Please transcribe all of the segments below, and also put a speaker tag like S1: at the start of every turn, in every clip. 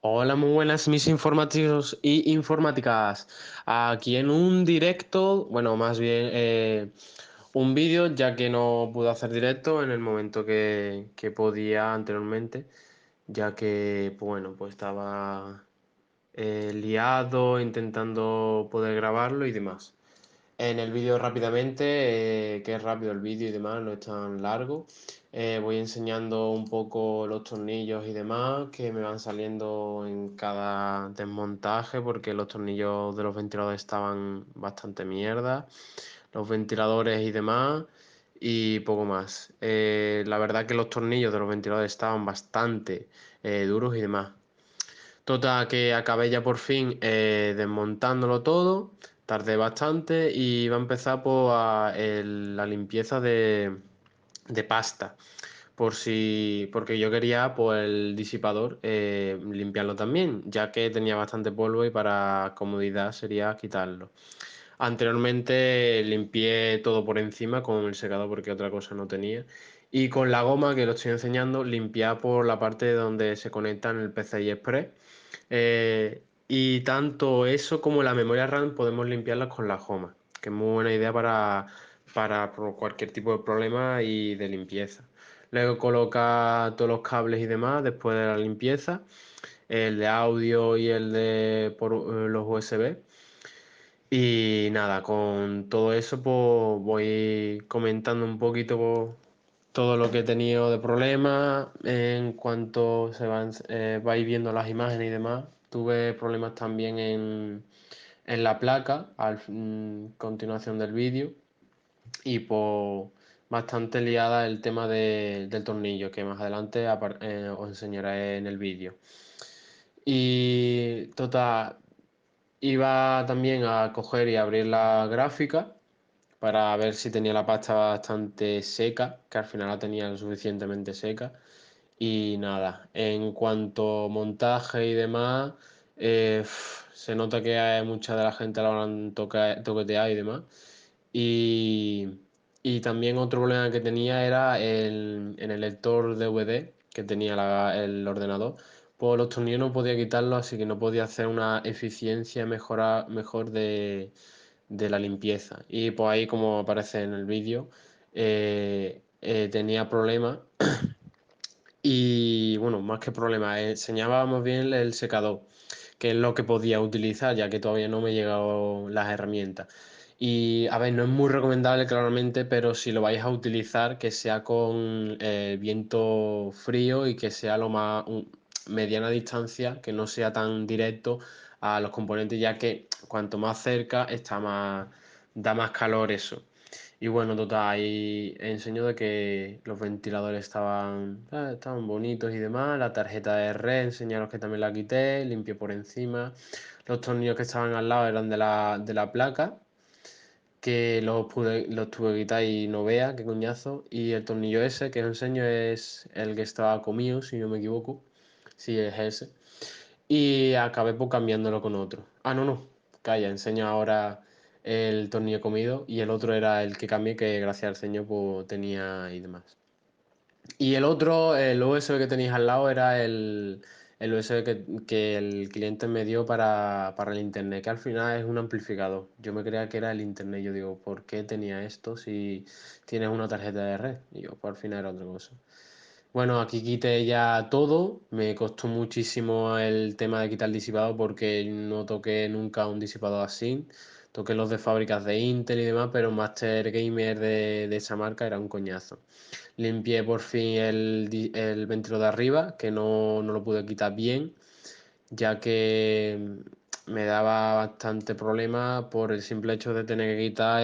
S1: Hola, muy buenas mis informativos y informáticas. Aquí en un directo, bueno, más bien un vídeo, ya que no pude hacer directo en el momento que podía anteriormente, ya que, pues bueno, pues estaba liado intentando poder grabarlo y demás. En el vídeo rápidamente, que es rápido el vídeo y demás, no es tan largo. Voy enseñando un poco los tornillos y demás que me van saliendo en cada desmontaje porque los tornillos de los ventiladores estaban bastante mierda, los ventiladores y demás y poco más. La verdad que los tornillos de los ventiladores estaban bastante duros y demás. Total, que acabé ya por fin desmontándolo todo, tardé bastante y iba a empezar pues, la limpieza de pasta, porque yo quería pues, el disipador limpiarlo también, ya que tenía bastante polvo y para comodidad sería quitarlo. Anteriormente limpié todo por encima con el secador porque otra cosa no tenía. Y con la goma que lo estoy enseñando, limpiar por la parte donde se conectan el PCI Express. Y tanto eso como la memoria RAM podemos limpiarlas con la goma, que es muy buena idea para cualquier tipo de problema y de limpieza. Luego coloca todos los cables y demás después de la limpieza, el de audio y el de por los USB. Y nada, con todo eso pues voy comentando un poquito pues, todo lo que he tenido de problemas en cuanto vais viendo las imágenes y demás. Tuve problemas también en la placa continuación del vídeo y pues bastante liada el tema del tornillo que más adelante os enseñaré en el vídeo. Y total, iba también a coger y abrir la gráfica para ver si tenía la pasta bastante seca, que al final la tenía lo suficientemente seca. Y nada, en cuanto a montaje y demás, se nota que hay mucha de la gente la habrán toqueteado y demás. Y, y también otro problema que tenía era en el lector DVD que tenía el ordenador. Pues los tornillos no podía quitarlos, así que no podía hacer una eficiencia mejor de la limpieza. Y pues ahí, como aparece en el vídeo, tenía problemas. Y bueno, más que problemas, enseñábamos bien el secador, que es lo que podía utilizar, ya que todavía no me han llegado las herramientas. Y a ver, no es muy recomendable claramente, pero si lo vais a utilizar, que sea con viento frío y que sea lo más mediana distancia, que no sea tan directo a los componentes, ya que cuanto más cerca está más, da más calor eso. Y bueno, total, ahí enseñó de que los ventiladores estaban bonitos y demás. La tarjeta de red, enseñaros que también la quité, limpié por encima. Los tornillos que estaban al lado eran de la placa, que los tuve que quitar y no vea, qué coñazo. Y el tornillo ese que os enseño es el que estaba comido, si no me equivoco. Sí, es ese. Y acabé pues cambiándolo con otro. Ah, no, no. Calla, enseño ahora el tornillo comido y el otro era el que cambié que gracias al señor pues tenía y demás. Y el otro, el USB que tenéis al lado era el USB que el cliente me dio para el internet, que al final es un amplificador. Yo me creía que era el internet. Yo digo, ¿por qué tenía esto si tienes una tarjeta de red? Y yo, pues al final era otra cosa. Bueno, aquí quité ya todo. Me costó muchísimo el tema de quitar el disipador porque no toqué nunca un disipador así. Toqué los de fábricas de Intel y demás, pero Master Gamer de esa marca era un coñazo. Limpié por fin el ventilo de arriba, que no lo pude quitar bien, ya que me daba bastante problema por el simple hecho de tener que quitar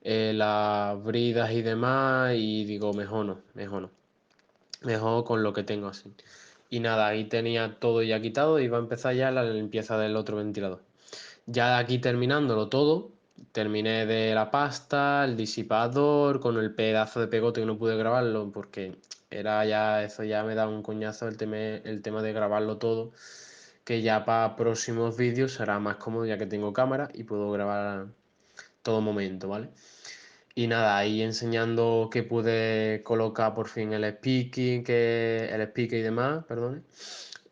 S1: las bridas y demás. Y digo, mejor no, mejor no. Mejor con lo que tengo así. Y nada, ahí tenía todo ya quitado y va a empezar ya la limpieza del otro ventilador. Ya de aquí terminándolo todo, terminé de la pasta, el disipador, con el pedazo de pegote que no pude grabarlo porque era ya, eso ya me da un coñazo el tema de grabarlo todo, que ya para próximos vídeos será más cómodo ya que tengo cámara y puedo grabar todo momento, ¿vale? Y nada, ahí enseñando que pude colocar por fin el speaker y demás, perdón.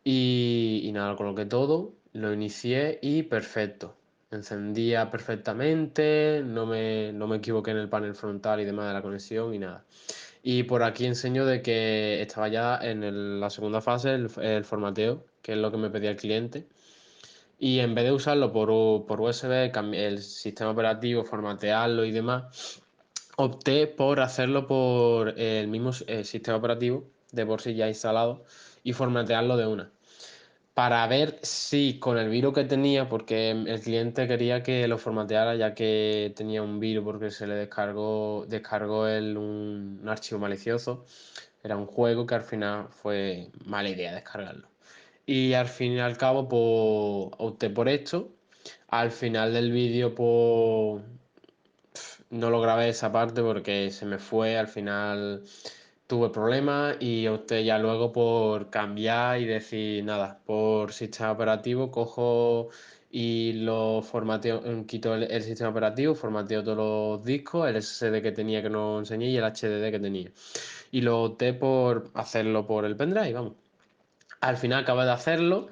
S1: Y nada, lo coloqué todo, lo inicié y perfecto. Encendía perfectamente, no me equivoqué en el panel frontal y demás de la conexión y nada. Y por aquí enseño de que estaba ya en la segunda fase, el formateo, que es lo que me pedía el cliente. Y en vez de usarlo por USB, el sistema operativo, formatearlo y demás, opté por hacerlo por el mismo sistema operativo, de por sí ya instalado, y formatearlo de una. Para ver si con el virus que tenía, porque el cliente quería que lo formateara ya que tenía un virus porque se le descargó un archivo malicioso. Era un juego que al final fue mala idea descargarlo. Y al fin y al cabo, pues opté por esto. Al final del vídeo, pues no lo grabé esa parte porque se me fue. Al final tuve problemas y opté ya luego por cambiar y decir, nada, por sistema operativo cojo y lo formateo, quito el sistema operativo, formateo todos los discos, el SSD que tenía que no enseñé y el HDD que tenía. Y lo opté por hacerlo por el pendrive, vamos. Al final acabé de hacerlo,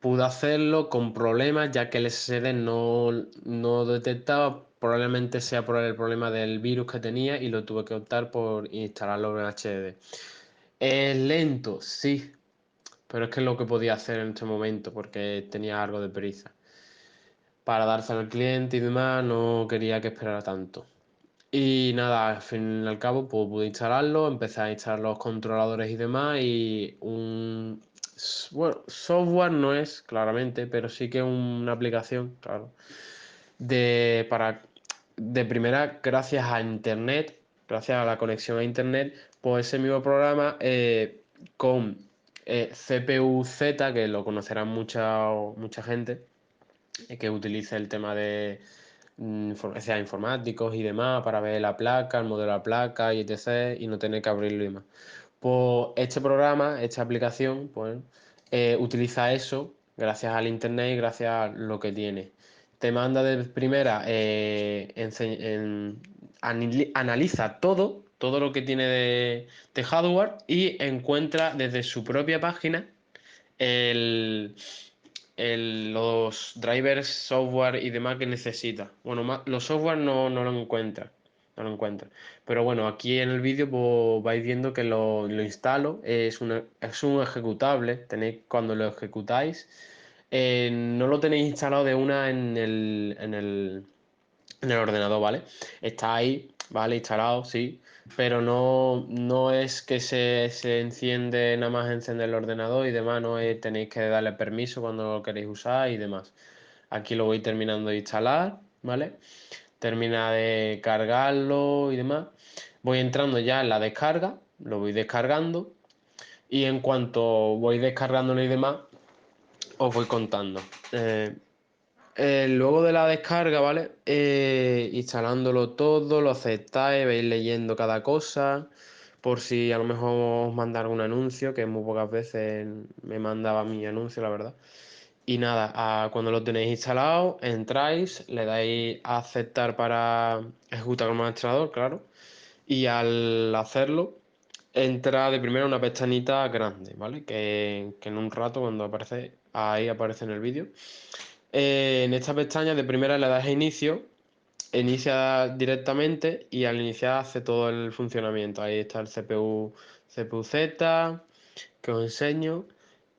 S1: pude hacerlo con problemas ya que el SSD no detectaba, probablemente sea por el problema del virus que tenía y lo tuve que optar por instalarlo en HDD. Es lento, sí, pero es que es lo que podía hacer en este momento porque tenía algo de prisa. Para dárselo al cliente y demás, no quería que esperara tanto. Y nada, al fin y al cabo, pues pude instalarlo, empecé a instalar los controladores y demás, y bueno, software no es claramente, pero sí que una aplicación, claro, para, de primera, gracias a Internet, gracias a la conexión a Internet, pues ese mismo programa con CPU Z, que lo conocerán mucha gente, que utilice el tema de sea informáticos y demás para ver la placa, el modelo de la placa y etc. y no tener que abrirlo y demás. Pues este programa, esta aplicación, pues utiliza eso gracias al internet y gracias a lo que tiene. Te manda de primera, analiza todo lo que tiene de hardware y encuentra desde su propia página el, los drivers, software y demás que necesita. Bueno, los software no lo encuentra. No lo encuentra. Pero bueno, aquí en el vídeo pues, vais viendo que lo instalo. Es un ejecutable. Cuando lo ejecutáis, no lo tenéis instalado de una en el ordenador, ¿vale? Está ahí, ¿vale? Instalado, sí, pero no es que se enciende nada más encender el ordenador y demás, no es, tenéis que darle permiso cuando lo queréis usar y demás. Aquí lo voy terminando de instalar, ¿vale? Termina de cargarlo y demás. Voy entrando ya en la descarga, lo voy descargando y en cuanto voy descargándolo y demás, os voy contando. Luego de la descarga, ¿vale? Instalándolo todo, lo aceptáis, veis leyendo cada cosa, por si a lo mejor os manda algún anuncio, que muy pocas veces me mandaba mi anuncio, la verdad. Y nada, cuando lo tenéis instalado, entráis, le dais a aceptar para ejecutar como administrador, claro. Y al hacerlo, entra de primero una pestañita grande, ¿vale? Que en un rato, cuando aparece, ahí aparece en el vídeo. En esta pestaña de primera le das a inicio, inicia directamente y al iniciar hace todo el funcionamiento. Ahí está el CPU Z que os enseño.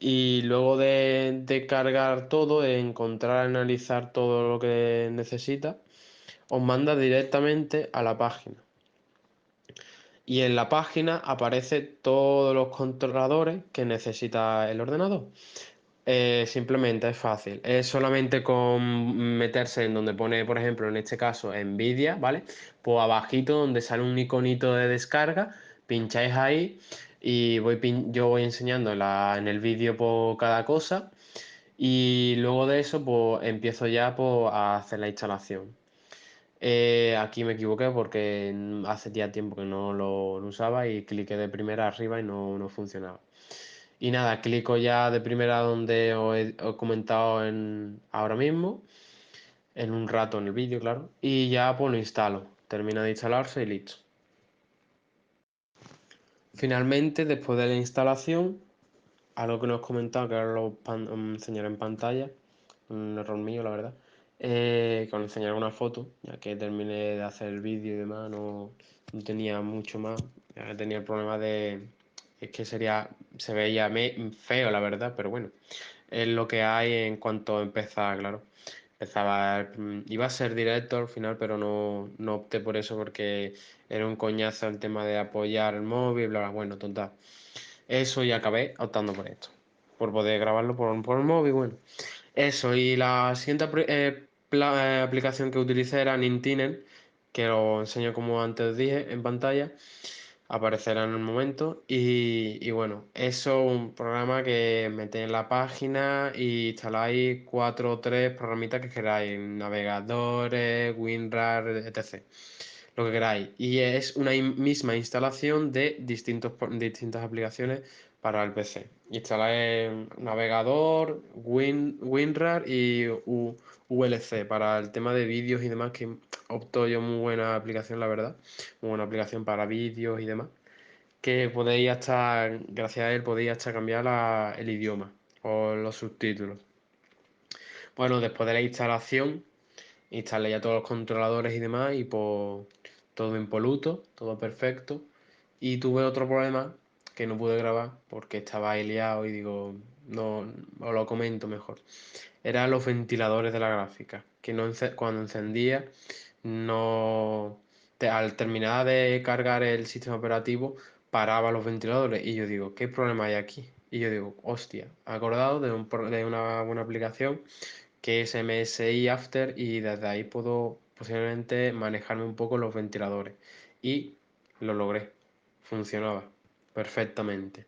S1: Y luego de cargar todo, de encontrar, analizar todo lo que necesita, os manda directamente a la página. Y en la página aparece todos los controladores que necesita el ordenador. Simplemente es fácil. Es solamente con meterse en donde pone, por ejemplo, en este caso, Nvidia, ¿vale? Pues abajito donde sale un iconito de descarga, pincháis ahí y yo voy enseñando en el vídeo por cada cosa y luego de eso pues empiezo ya pues, a hacer la instalación. Aquí me equivoqué porque hace ya tiempo que no lo usaba y cliqué de primera arriba y no funcionaba. Y nada, clico ya de primera donde os he comentado ahora mismo, en un rato en el vídeo, claro, y ya pues lo instalo. Termina de instalarse y listo. Finalmente, después de la instalación, algo que no os he comentado, que ahora lo enseñaré en pantalla, un error mío, la verdad, que os enseñaré una foto, ya que terminé de hacer el vídeo y demás, no tenía mucho más, ya que tenía el problema de, es que se veía feo, la verdad, pero bueno, es lo que hay en cuanto empezaba, claro. Iba a ser directo al final, pero no opté por eso porque era un coñazo el tema de apoyar el móvil, bla, bla, bueno, total. Eso y acabé optando por esto, por poder grabarlo por el móvil, bueno. Eso, y la siguiente aplicación que utilicé era Nintinen, que lo enseño como antes os dije en pantalla, aparecerá en el momento. Y bueno, eso es un programa que metéis en la página y instaláis 4 o 3 programitas que queráis, navegadores, WinRAR, etc. Lo que queráis. Y es una misma instalación de distintas aplicaciones para el PC. Instaláis navegador, WinRAR y VLC para el tema de vídeos y demás, que opto yo muy buena aplicación, la verdad. Muy buena aplicación para vídeos y demás. Que podéis hasta, gracias a él, podéis hasta cambiar el idioma o los subtítulos. Bueno, después de la instalación, instalé ya todos los controladores y demás y pues todo impoluto, todo perfecto. Y tuve otro problema que no pude grabar porque estaba ahí liado y digo, no, os lo comento mejor. Eran los ventiladores de la gráfica, que cuando encendía, no, al terminar de cargar el sistema operativo, paraba los ventiladores y yo digo, ¿qué problema hay aquí? Y yo digo, hostia, acordado de una buena aplicación que es MSI After y desde ahí puedo posiblemente manejarme un poco los ventiladores. Y lo logré, funcionaba perfectamente.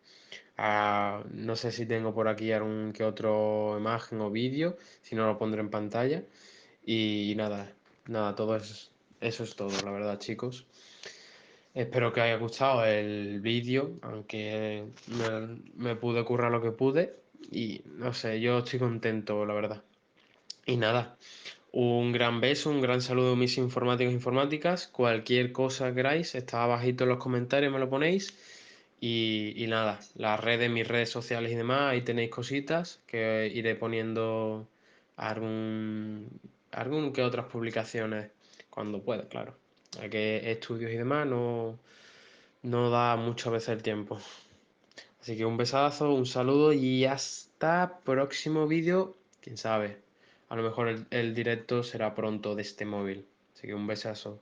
S1: No sé si tengo por aquí algún que otro imagen o vídeo, si no lo pondré en pantalla. Y nada, nada, eso es todo, la verdad, chicos. Espero que os haya gustado el vídeo, aunque me pude currar lo que pude. Y no sé, yo estoy contento, la verdad. Y nada, un gran beso, un gran saludo mis informáticos e informáticas. Cualquier cosa que queráis, está abajito en los comentarios, me lo ponéis. Y nada, mis redes sociales y demás, ahí tenéis cositas que iré poniendo algún, algún que otras publicaciones cuando pueda, claro. Ya que estudios y demás no da muchas veces el tiempo. Así que un besazo, un saludo y hasta próximo vídeo. Quién sabe, a lo mejor el directo será pronto de este móvil. Así que un besazo.